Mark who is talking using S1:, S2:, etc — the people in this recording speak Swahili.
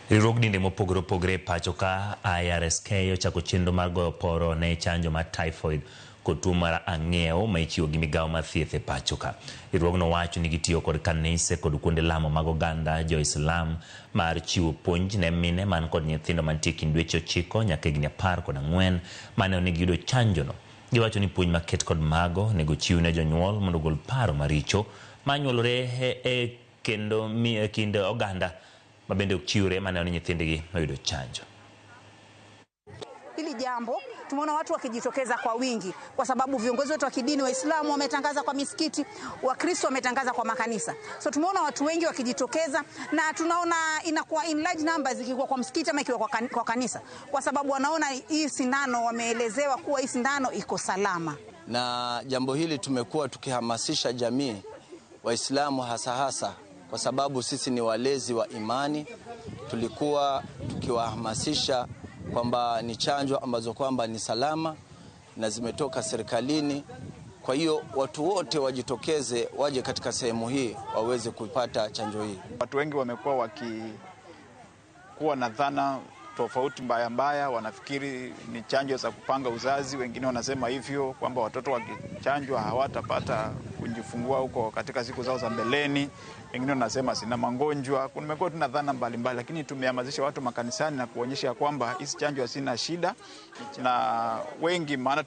S1: Riwruogni mopogore opogore pacho ka IRSK ochako chenro mar goyo poro ne chanjo mar typhoid kod tuo mar ang'iew ma ichiwo gi migawo mar thieth e pacho ka. Riwruogno wacho ni gitiyo kod kanise kod kuonde lamo mag oganda Jo-Islam mar chiwo puonj ne mine man kod nyithindo mantie kind dweche 9 nyaka higni 14 mane onegi yudo chanjono. Giwacho ni puonj maket kod mago nego chiw ne jonyuol mondo ogol paro maricho manyuolore kind oganda mabende ukiure maana ni nyithindigi oyudo chanjo.
S2: Hili jambo tumeona watu wakijitokeza kwa wingi kwa sababu viongozi wetu wa kidini Waislamu wametangaza kwa misikiti, Wakristo wametangaza kwa makanisa. So tumeona watu wengi wakijitokeza na tunaona inakuwa in large numbers ikikuwa kwa msikiti ama ikiwa kwa kanisa kwa sababu wanaona hii sindano, wameelezewa kuwa hii sindano iko salama.
S3: Na jambo hili tumekuwa tukihamasisha jamii Waislamu hasa kwa sababu sisi ni walezi wa imani. Tulikuwa tukiwahamasisha kwamba ni chanjo ambazo kwamba ni salama na zimetoka serikalini. Kwa hiyo watu wote wajitokeze, waje katika sehemu hii waweze kupata chanjo hii.
S4: Watu wengi wamekuwa wakikuwa na dhana tofauti mbaya, wanafikiri ni chanjo za kupanga uzazi. Wengine wanasema hivyo kwamba watoto wakichanjwa hawatapata kujifungua huko katika siku zao za mbeleni. Wengine wanasema sina magonjwa. Kumekuwa tuna dhana mbalimbali, lakini tumehamasisha watu makanisani na kuonyesha kwamba hizi chanjo hazina shida, na wengi maana